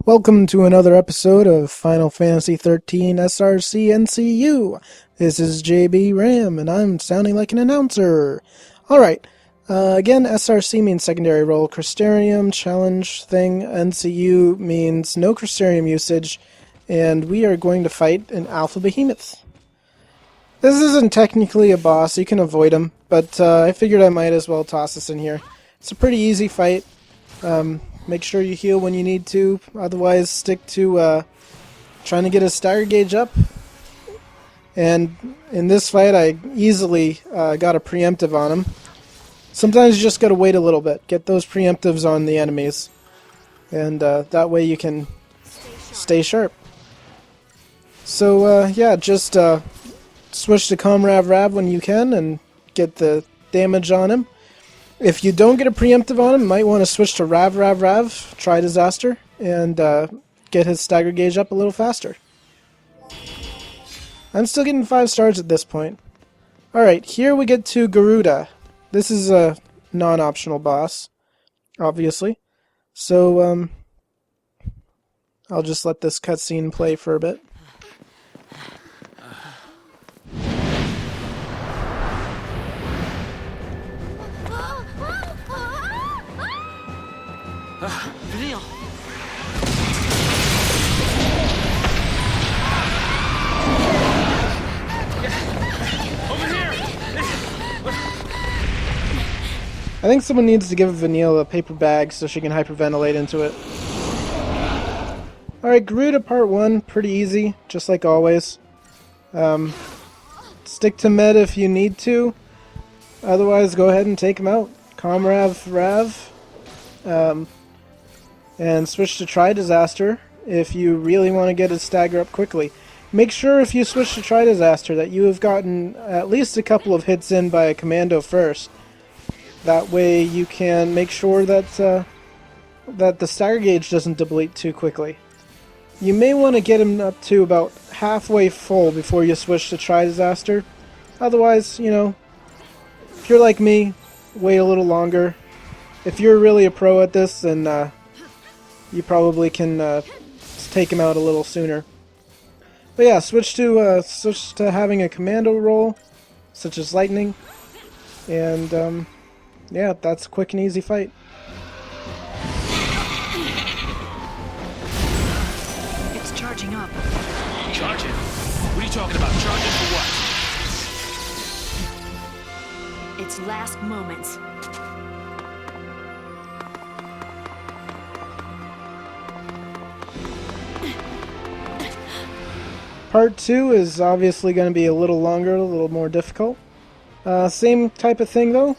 Welcome to another episode of Final Fantasy XIII SRC NCU. This is JB Ram, and I'm sounding like an announcer. Alright, again, SRC means secondary role, Crystarium, challenge thing, NCU means no Crystarium usage, and we are going to fight an Alpha Behemoth. This isn't technically a boss, you can avoid him, but I figured I might as well toss this in here. It's a pretty easy fight. Make sure you heal when you need to, otherwise stick to trying to get his stagger gauge up. And in this fight I easily got a preemptive on him. Sometimes you just gotta wait a little bit, get those preemptives on the enemies, and that way you can stay sharp. So yeah, just switch to Rav when you can and get the damage on him. If you don't get a preemptive on him, you might want to switch to Rav, try Disaster, and get his stagger gauge up a little faster. I'm still getting 5 stars at this point. Alright, here we get to Garuda. This is a non-optional boss, obviously. So, I'll just let this cutscene play for a bit. Venil! Over here! I think someone needs to give Venil a paper bag so she can hyperventilate into it. Alright, Garuda Part 1, pretty easy, just like always. Stick to Med if you need to. Otherwise, go ahead and take him out. Rav. And switch to Try Disaster if you really want to get his stagger up quickly. Make sure if you switch to Try Disaster that you have gotten at least a couple of hits in by a commando first. That way you can make sure that that the stagger gauge doesn't deplete too quickly. You may want to get him up to about halfway full before you switch to Try Disaster. Otherwise, you know, if you're like me, wait a little longer. If you're really a pro at this, then you probably can take him out a little sooner. But yeah, switch to having a commando role, such as lightning, and yeah, that's a quick and easy fight. It's charging up. Charging? What are you talking about? Charging for what? Its last moments. Part 2 is obviously going to be a little longer, a little more difficult. Same type of thing though.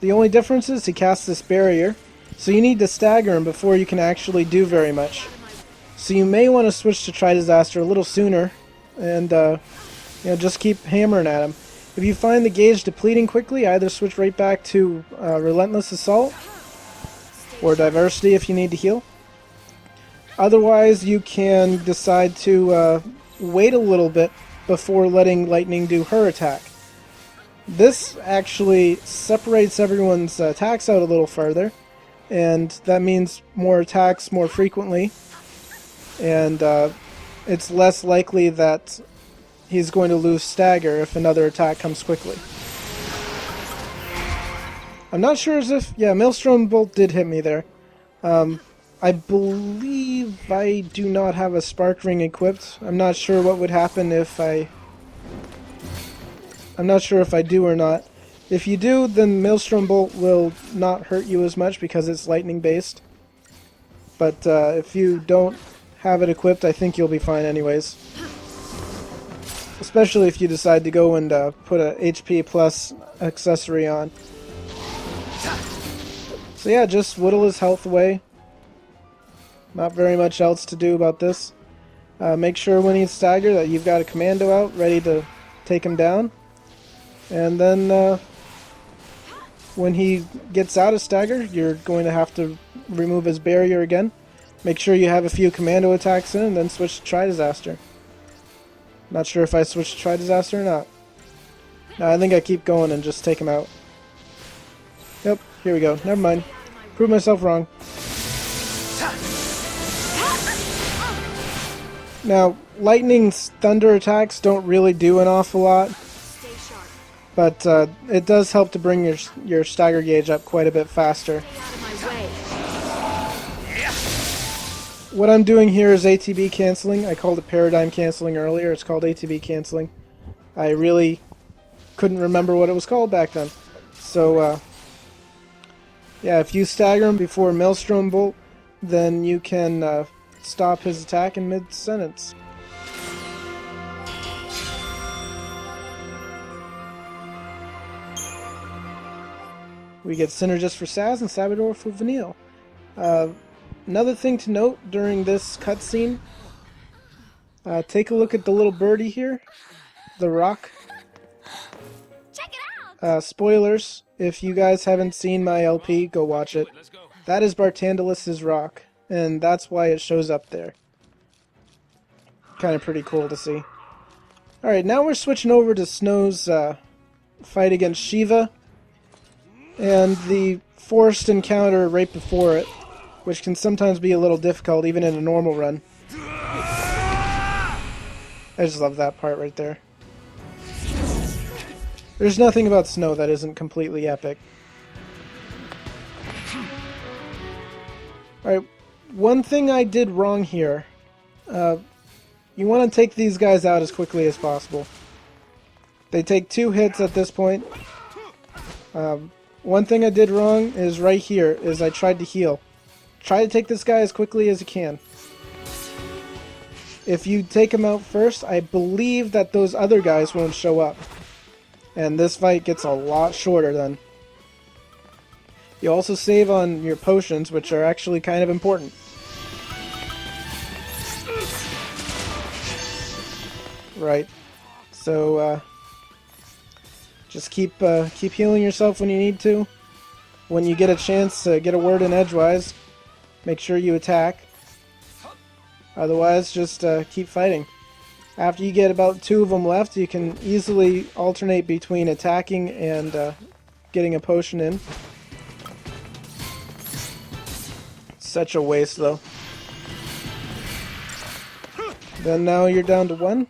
The only difference is he casts this barrier, so you need to stagger him before you can actually do very much. So you may want to switch to Try Disaster a little sooner, and you know, just keep hammering at him. If you find the gauge depleting quickly, either switch right back to Relentless Assault, or Diversity if you need to heal. Otherwise, you can decide to wait a little bit before letting Lightning do her attack. This actually separates everyone's attacks out a little further, and that means more attacks more frequently, and it's less likely that he's going to lose stagger if another attack comes quickly. I'm not sure as if... yeah, Maelstrom Bolt did hit me there. I believe I do not have a Spark Ring equipped. I'm not sure what would happen if I'm not sure if I do or not. If you do, then Maelstrom Bolt will not hurt you as much because it's lightning based. But if you don't have it equipped, I think you'll be fine anyways. Especially if you decide to go and put a HP plus accessory on. So yeah, just whittle his health away. Not very much else to do about this. Make sure when he's staggered that you've got a commando out ready to take him down. And then when he gets out of stagger, you're going to have to remove his barrier again. Make sure you have a few commando attacks in, and then switch to Try Disaster. Not sure if I switch to Try Disaster or not. No, I think I keep going and just take him out. Yep, here we go. Never mind. Prove myself wrong. Now, lightning's thunder attacks don't really do an awful lot, Stay sharp. but it does help to bring your stagger gauge up quite a bit faster. Stay out of my way. What I'm doing here is ATB canceling. I called it paradigm canceling earlier. It's called ATB canceling. I really couldn't remember what it was called back then. So, yeah, if you stagger him before Maelstrom Bolt, then you can stop his attack in mid-sentence. We get Synergist for Saz and Sabador for Vanille. Another thing to note during this cutscene, take a look at the little birdie here, the rock. Check it out. Spoilers, if you guys haven't seen my LP, go watch it. Let's go. That is Bartandalis' rock, and that's why it shows up there. Kind of pretty cool to see. Alright, now we're switching over to Snow's fight against Shiva, and the forced encounter right before it, which can sometimes be a little difficult even in a normal run. I just love that part right there. There's nothing about Snow that isn't completely epic. Alright, one thing I did wrong here. You want to take these guys out as quickly as possible. They take 2 hits at this point. One thing I did wrong is right here, is I tried to heal. Try to take this guy as quickly as you can. If you take him out first, I believe that those other guys won't show up. And this fight gets a lot shorter then. You also save on your potions, which are actually kind of important. Right. So, just keep healing yourself when you need to. When you get a chance to get a word in edgewise, make sure you attack. Otherwise, just keep fighting. After you get about 2 of them left, you can easily alternate between attacking and getting a potion in. Such a waste, though. Then now you're down to 1,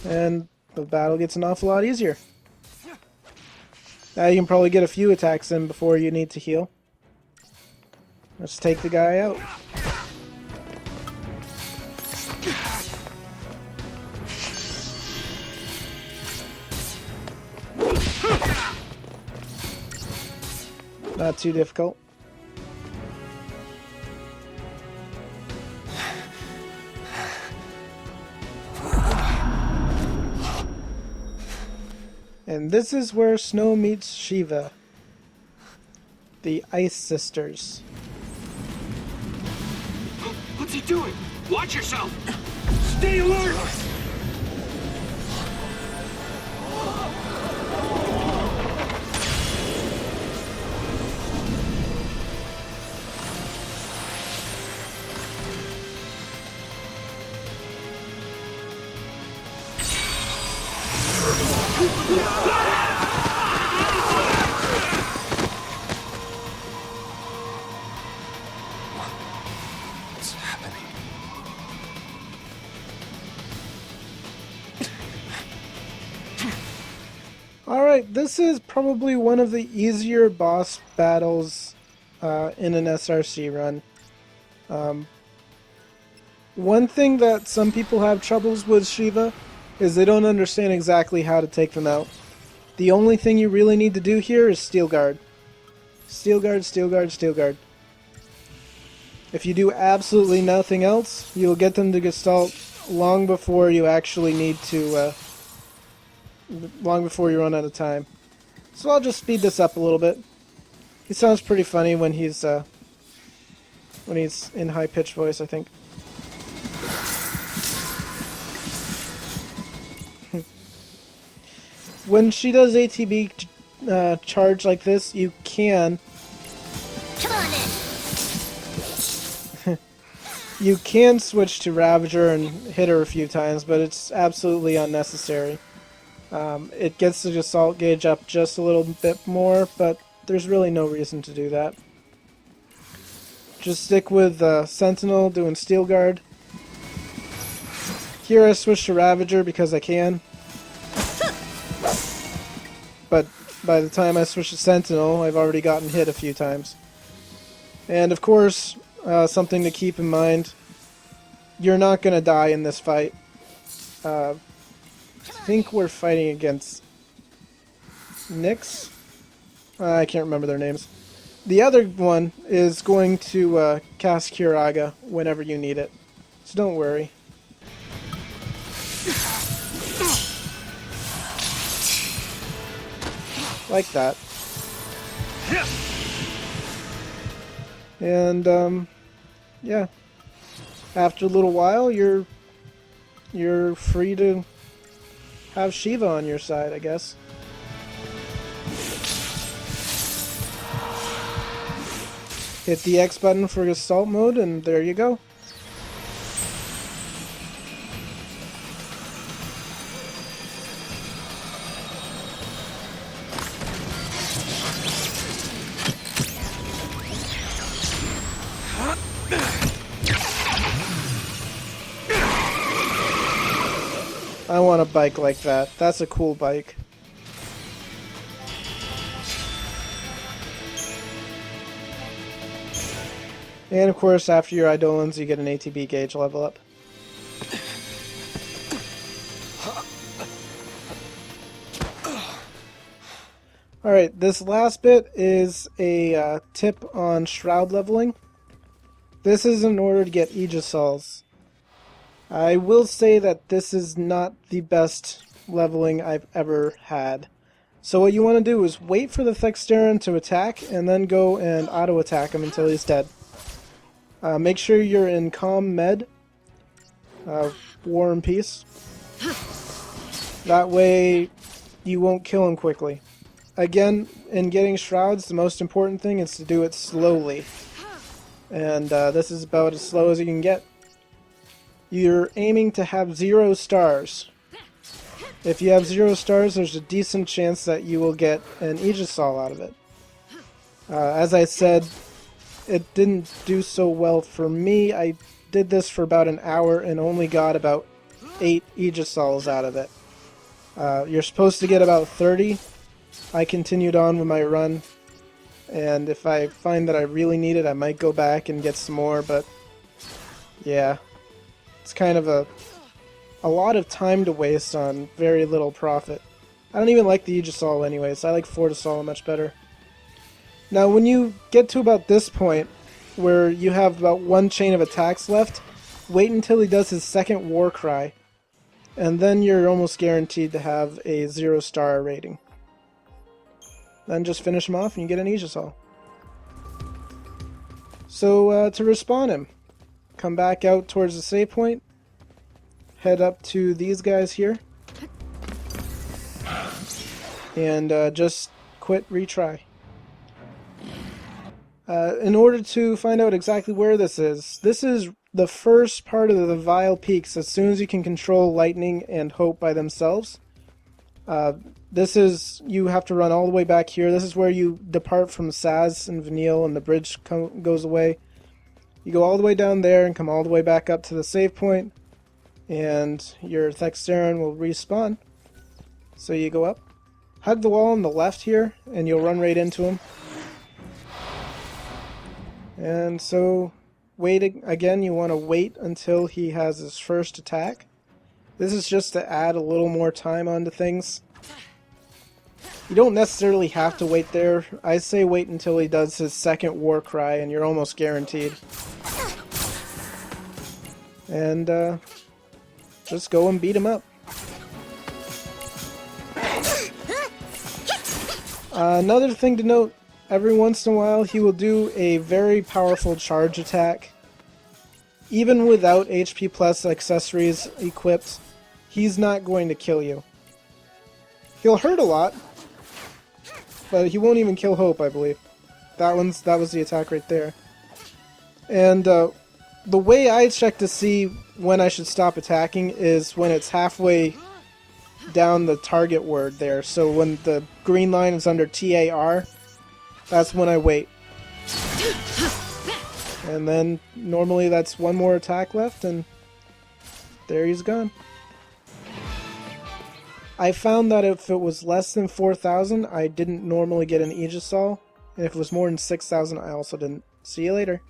and the battle gets an awful lot easier. Now you can probably get a few attacks in before you need to heal. Let's take the guy out. Not too difficult. And this is where Snow meets Shiva, the Ice Sisters. What's he doing? Watch yourself! Stay alert! What's happening? Alright, this is probably one of the easier boss battles in an SRC run. One thing that some people have troubles with Shiva is they don't understand exactly how to take them out. The only thing you really need to do here is Steel Guard. Steel Guard, Steel Guard, Steel Guard. If you do absolutely nothing else, you'll get them to Gestalt long before you actually need to, long before you run out of time. So I'll just speed this up a little bit. He sounds pretty funny when he's in high-pitched voice, I think. When she does ATB charge like this, you can... Come on in. You can switch to Ravager and hit her a few times, but it's absolutely unnecessary. It gets the assault gauge up just a little bit more, but there's really no reason to do that. Just stick with Sentinel doing Steel Guard. Here I switched to Ravager because I can. But by the time I switch to Sentinel, I've already gotten hit a few times. And of course, something to keep in mind, you're not going to die in this fight. I think we're fighting against Nyx? I can't remember their names. The other one is going to cast Kiraga whenever you need it. So don't worry. Like that. And yeah. After a little while, you're free to have Shiva on your side, I guess. Hit the X button for assault mode, and there you go. I want a bike like that. That's a cool bike. And of course, after your Eidolons, you get an ATB gauge level up. Alright, this last bit is a tip on Shroud leveling. This is in order to get Aegisols. I will say that this is not the best leveling I've ever had. So what you want to do is wait for the Thexteran to attack, and then go and auto-attack him until he's dead. Make sure you're in Calm Med, War and Peace. That way you won't kill him quickly. Again, in getting Shrouds, the most important thing is to do it slowly. And this is about as slow as you can get. You're aiming to have 0 stars. If you have 0 stars, there's a decent chance that you will get an Aegisol out of it. As I said, it didn't do so well for me. I did this for about an hour and only got about 8 Aegisols out of it. You're supposed to get about 30. I continued on with my run, and if I find that I really need it, I might go back and get some more, but yeah. It's kind of a lot of time to waste on very little profit. I don't even like the Aegisol anyways. I like Fortisol much better. Now when you get to about this point, where you have about 1 chain of attacks left, wait until he does his second war cry, and then you're almost guaranteed to have a 0-star rating. Then just finish him off and you get an Aegisol. So to respawn him, come back out towards the save point, head up to these guys here, and just quit retry. In order to find out exactly where this is the first part of the Vile Peaks. As soon as you can control Lightning and Hope by themselves, you have to run all the way back here. This is where you depart from Saz and Vanille and the bridge goes away. You go all the way down there and come all the way back up to the save point, and your Thexteran will respawn. So you go up, hug the wall on the left here, and you'll run right into him. And so, again, you want to wait until he has his first attack. This is just to add a little more time onto things. You don't necessarily have to wait there. I say wait until he does his second war cry, and you're almost guaranteed. And just go and beat him up. Another thing to note, every once in a while he will do a very powerful charge attack. Even without HP plus accessories equipped, he's not going to kill you. He'll hurt a lot, but he won't even kill Hope, I believe. That was the attack right there. And the way I check to see when I should stop attacking is when it's halfway down the target word there. So when the green line is under TAR, that's when I wait. And then normally that's one more attack left, and There he's gone. I found that if it was less than 4,000, I didn't normally get an Aegisol. And if it was more than 6,000, I also didn't. See you later.